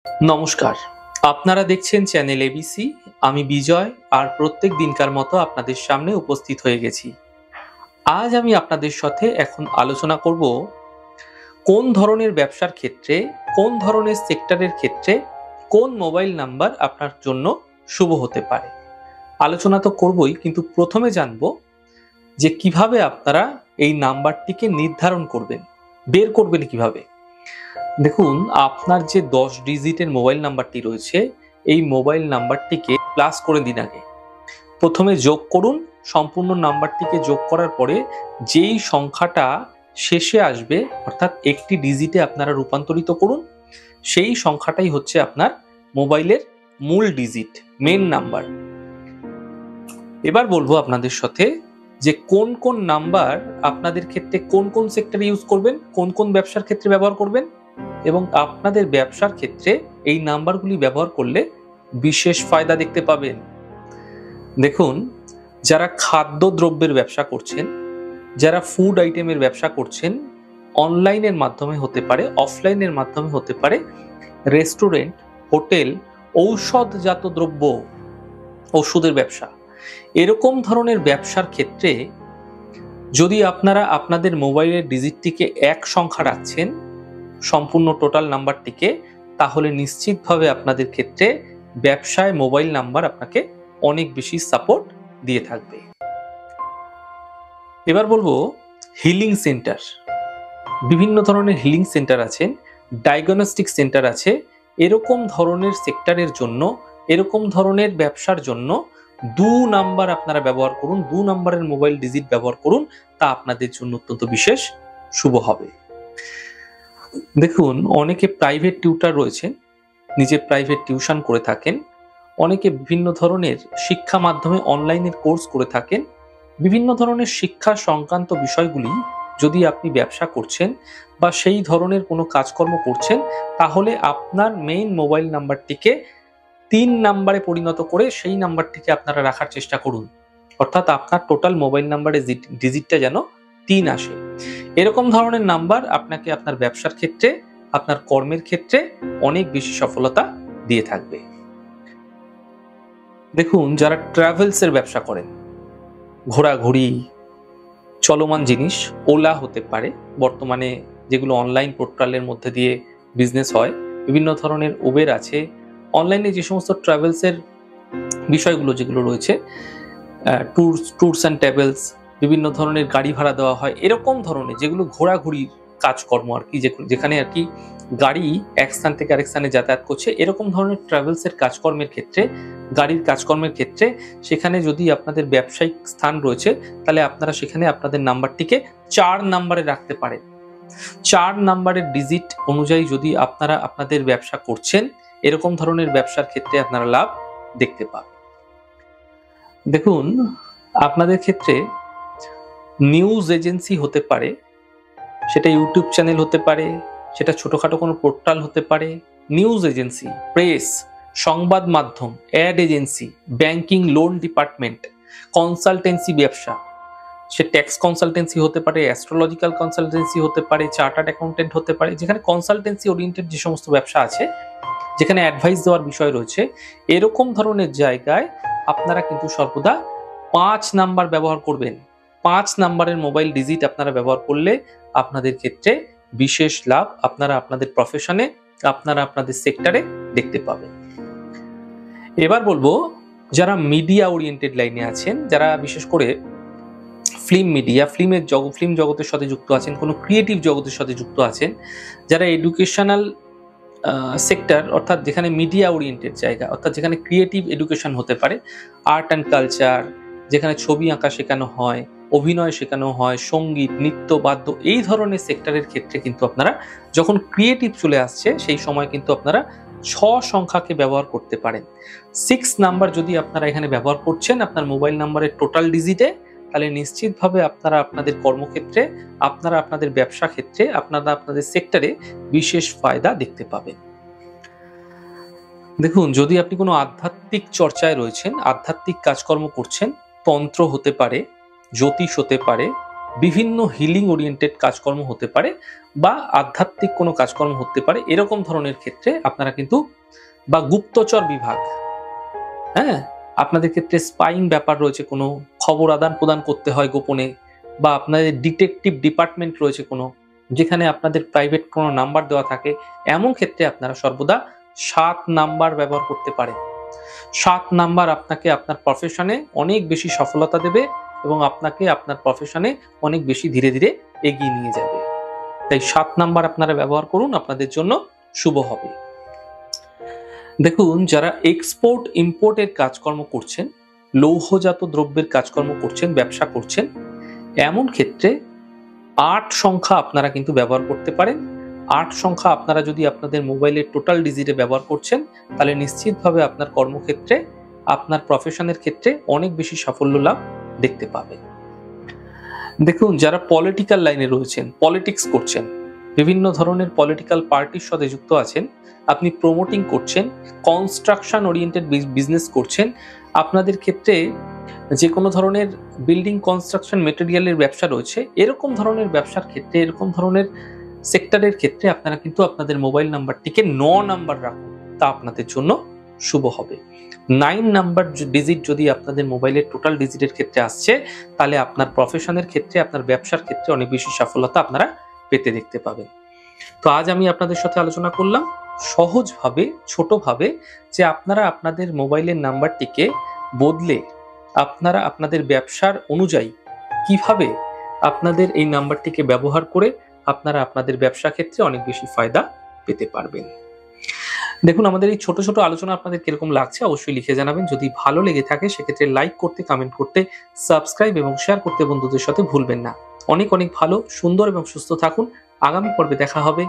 নমস্কার, আপনারা দেখছেন চ্যানেল এবিসি। আমি বিজয় আর প্রত্যেক দিনকার মতো আপনাদের সামনে উপস্থিত হয়ে গেছি। আজ আমি আপনাদের সাথে এখন আলোচনা করব কোন ধরনের ব্যবসার ক্ষেত্রে, কোন ধরনের সেক্টরের ক্ষেত্রে কোন মোবাইল নাম্বার আপনার জন্য শুভ হতে পারে। আলোচনা তো করবই, কিন্তু প্রথমে জানবো যে কিভাবে আপনারা এই নাম্বারটিকে নির্ধারণ করবেন, বের করবেন কিভাবে। দেখুন, আপনার যে 10 ডিজিটের মোবাইল নাম্বারটি রয়েছে, এই মোবাইল নাম্বারটিকে প্লাস করে দিন আগে। প্রথমে যোগ করুন, সম্পূর্ণ নাম্বারটিকে যোগ করার পরে যেই সংখ্যাটা শেষে আসবে, অর্থাৎ একটি ডিজিটে আপনারা রূপান্তরিত করুন, সেই সংখ্যাটাই হচ্ছে আপনার মোবাইলের মূল ডিজিট, মেন নাম্বার। এবার বলবো আপনাদের সাথে যে কোন কোন নাম্বার আপনাদের ক্ষেত্রে কোন কোন সেক্টরে ইউজ করবেন, কোন কোন ব্যবসার ক্ষেত্রে ব্যবহার করবেন, এবং আপনাদের ব্যবসার ক্ষেত্রে এই নাম্বারগুলি ব্যবহার করলে বিশেষ ফায়দা দেখতে পাবেন। দেখুন, যারা খাদ্যদ্রব্যের ব্যবসা করছেন, যারা ফুড আইটেমের ব্যবসা করছেন, অনলাইনের মাধ্যমে হতে পারে, অফলাইনের মাধ্যমে হতে পারে, রেস্টুরেন্ট, হোটেল, ঔষধজাত দ্রব্য, ওষুধের ব্যবসা, এরকম ধরনের ব্যবসার ক্ষেত্রে যদি আপনারা আপনাদের মোবাইলের ডিজিটটিকে এক সংখ্যা রাখছেন সম্পূর্ণ টোটাল নাম্বারটিকে, তাহলে নিশ্চিতভাবে আপনাদের ক্ষেত্রে ব্যবসায় মোবাইল নাম্বার আপনাকে অনেক বেশি সাপোর্ট দিয়ে থাকবে। এবার বলবো হিলিং সেন্টার। বিভিন্ন ধরনের হিলিং সেন্টার আছেন, ডায়াগনস্টিক সেন্টার আছে। এরকম ধরনের সেক্টরের জন্য, এরকম ধরনের ব্যবসার জন্য 2 নাম্বার আপনারা ব্যবহার করুন, 2 নাম্বারের মোবাইল ডিজিট ব্যবহার করুন, তা আপনাদের জন্য অত্যন্ত বিশেষ শুভ হবে। দেখুন, অনেকে প্রাইভেট টিউটার রয়েছেন, নিজে প্রাইভেট টিউশন করে থাকেন, অনেকে বিভিন্ন ধরনের শিক্ষা মাধ্যমে অনলাইনের কোর্স করে থাকেন। বিভিন্ন ধরনের শিক্ষা সংক্রান্ত বিষয়গুলি যদি আপনি ব্যবসা করছেন বা সেই ধরনের কোনো কাজকর্ম করছেন, তাহলে আপনার মেইন মোবাইল নাম্বারটিকে 3 নাম্বারে পরিণত করে সেই নাম্বারটিকে আপনারা রাখার চেষ্টা করুন। অর্থাৎ আপনার টোটাল মোবাইল নাম্বারের ডিজিটটা যেন 3 আসে। এরকম ধরনের নাম্বার আপনাকে আপনার ব্যবসার ক্ষেত্রে, আপনার কর্মের ক্ষেত্রে অনেক বেশি সফলতা দিয়ে থাকবে। দেখুন, যারা ট্রাভেলসের ব্যবসা করেন, ঘোরাঘুরি, চলমান জিনিস, ওলা হতে পারে, বর্তমানে যেগুলো অনলাইন পোর্টালের মধ্যে দিয়ে বিজনেস হয়, বিভিন্ন ধরনের উবের আছে, অনলাইনে যে সমস্ত ট্রাভেলসের বিষয়গুলো যেগুলো রয়েছে, ট্যুরস অ্যান্ড ট্রাভেলস, বিভিন্ন ধরনের গাড়ি ভাড়া দেওয়া হয়, এরকম ধরনের যেগুলো ঘোরাঘুরির কাজকর্ম আর কি, যেখানে আর কি গাড়ি এক স্থান থেকে আরেক স্থানে যাতায়াত করছে, এরকম ধরনের ট্রাভেলসের কাজকর্মের ক্ষেত্রে, গাড়ির কাজকর্মের ক্ষেত্রে, সেখানে যদি আপনাদের ব্যবসায়িক স্থান রয়েছে, তাহলে আপনারা সেখানে আপনাদের নাম্বারটিকে 4 নাম্বারে রাখতে পারেন। 4 নাম্বারের ডিজিট অনুযায়ী যদি আপনারা আপনাদের ব্যবসা করছেন, এরকম ধরনের ব্যবসার ক্ষেত্রে আপনারা লাভ দেখতে পাবেন। দেখুন, আপনাদের ক্ষেত্রে নিউজ এজেন্সি হতে পারে, সেটা ইউটিউব চ্যানেল হতে পারে, সেটা ছোটখাটো কোনো পোর্টাল হতে পারে, নিউজ এজেন্সি, প্রেস, সংবাদ মাধ্যম, ad agency, banking, loan department, consultancy ব্যবসা, সে ট্যাক্স কনসালটেন্সি হতে পারে, অ্যাস্ট্রোলজিক্যাল কনসালটেন্সি হতে পারে, চার্টার্ড অ্যাকাউন্টেন্ট হতে পারে, যেখানে কনসালটেন্সি ওরিয়েন্টেড যে সমস্ত ব্যবসা আছে, যেখানে অ্যাডভাইস দেওয়ার বিষয় রয়েছে, এরকম ধরনের জায়গায় আপনারা কিন্তু সর্বদা 5 নাম্বার ব্যবহার করবেন। 5 নাম্বারের মোবাইল ডিজিট আপনারা ব্যবহার করলে আপনাদের ক্ষেত্রে বিশেষ লাভ আপনারা আপনাদের প্রফেশনে, আপনারা আপনাদের সেক্টরে দেখতে পাবেন। এবার বলবো যারা মিডিয়া ওরিয়েন্টেড লাইনে আছেন, যারা বিশেষ করে ফিল্ম মিডিয়া, ফিল্ম জগতের সাথে যুক্ত আছেন, কোনো ক্রিয়েটিভ জগতের সাথে যুক্ত আছেন, যারা এডুকেশনাল সেক্টর, অর্থাৎ যেখানে মিডিয়া ওরিয়েন্টেড জায়গা, অর্থাৎ যেখানে ক্রিয়েটিভ এডুকেশন হতে পারে, আর্ট অ্যান্ড কালচার, যেখানে ছবি আঁকা শেখানো হয়, অভিনয় শেখানো হয়, সঙ্গীত, নৃত্য, বাদ্য, এই ধরনের সেক্টরের ক্ষেত্রে কিন্তু আপনারা যখন ক্রিয়েটিভ চলে আসছে, সেই সময় কিন্তু আপনারা 6 সংখ্যাকে ব্যবহার করতে পারেন। 6 নাম্বার যদি আপনারা এখানে ব্যবহার করছেন আপনার মোবাইল নাম্বারের টোটাল ডিজিটে, তাহলে নিশ্চিতভাবে আপনারা আপনাদের কর্মক্ষেত্রে, আপনারা আপনাদের ব্যবসা ক্ষেত্রে, আপনারা আপনাদের সেক্টরে বিশেষ ফায়দা দেখতে পাবেন। দেখুন, যদি আপনি কোনো আধ্যাত্মিক চর্চায় রয়েছেন, আধ্যাত্মিক কাজকর্ম করছেন, তন্ত্র হতে পারে, জ্যোতিষ হতে পারে, বিভিন্ন হিলিং ওরিয়েন্টেড কাজকর্ম হতে পারে বা আধ্যাত্মিক কোনো কাজকর্ম হতে পারে, এরকম ধরনের ক্ষেত্রে আপনারা কিন্তু, বা গুপ্তচর বিভাগ, হ্যাঁ, আপনাদের ক্ষেত্রে স্পাইং ব্যাপার রয়েছে, কোনো খবর আদান প্রদান করতে হয় গোপনে, বা আপনাদের ডিটেকটিভ ডিপার্টমেন্ট রয়েছে কোনো, যেখানে আপনাদের প্রাইভেট কোনো নাম্বার দেওয়া থাকে, এমন ক্ষেত্রে আপনারা সর্বদা 7 নাম্বার ব্যবহার করতে পারেন। 7 নাম্বার আপনাকে আপনার প্রফেশনে অনেক বেশি সফলতা দেবে এবং আপনাকে আপনার প্রফেশনে অনেক বেশি ধীরে ধীরে এগিয়ে নিয়ে যাবে। তাই 7 নাম্বার আপনারা ব্যবহার করুন, আপনাদের জন্য শুভ হবে। দেখুন, যারা এক্সপোর্ট ইম্পোর্টের কাজকর্ম করছেন, লৌহজাত দ্রব্যের কাজকর্ম করছেন, ব্যবসা করছেন, এমন ক্ষেত্রে 8 সংখ্যা আপনারা কিন্তু ব্যবহার করতে পারেন। 8 সংখ্যা আপনারা যদি আপনাদের মোবাইলের টোটাল ডিজিটে ব্যবহার করছেন, তাহলে নিশ্চিতভাবে আপনার কর্মক্ষেত্রে, আপনার প্রফেশনের ক্ষেত্রে অনেক বেশি সাফল্য লাভ দেখতে পাবেন। দেখুন, যারা পলিটিক্যাল লাইনে রয়েছেন, পলিটিক্স করছেন, বিভিন্ন ধরনের পলিটিক্যাল পার্টির সাথে যুক্ত আছেন, আপনি প্রমোটিং করছেন, কনস্ট্রাকশন ওরিয়েন্টেড বিজনেস করছেন, আপনাদের ক্ষেত্রে যে কোনো ধরনের বিল্ডিং কনস্ট্রাকশন মেটেরিয়ালের ব্যবসা রয়েছে, এরকম ধরনের ব্যবসার ক্ষেত্রে, এরকম ধরনের সেক্টরের ক্ষেত্রে আপনারা কিন্তু আপনাদের মোবাইল নাম্বারটিকে 9 নাম্বার রাখুন, তা আপনাদের জন্য শুভ হবে। 9 নাম্বার ডিজিট যদি আপনাদের মোবাইলের টোটাল ডিজিটের ক্ষেত্রে আসছে, তাহলে আপনার প্রফেশনের ক্ষেত্রে, আপনার ব্যবসার ক্ষেত্রে অনেক বেশি সফলতা আপনারা পেতে দেখতে পাবেন। তো আজ আমি আপনাদের সাথে আলোচনা করলাম সহজভাবে, ছোটভাবে, যে আপনারা আপনাদের মোবাইলের নাম্বারটিকে বদলে আপনারা আপনাদের ব্যবসার অনুযায়ী কিভাবে আপনাদের এই নাম্বারটিকে ব্যবহার করে আপনারা আপনাদের ব্যবসা ক্ষেত্রে অনেক বেশি ফায়দা পেতে পারবেন। দেখুন, আমাদের এই ছোট ছোট আলোচনা আপনাদের কিরকম লাগছে অবশ্যই লিখে জানাবেন। যদি ভালো লেগে থাকে সেক্ষেত্রে লাইক করতে, কমেন্ট করতে, সাবস্ক্রাইব এবং শেয়ার করতে বন্ধুদের সাথে ভুলবেন না। অনেক অনেক ভালো, সুন্দর এবং সুস্থ থাকুন। আগামী পর্বে দেখা হবে।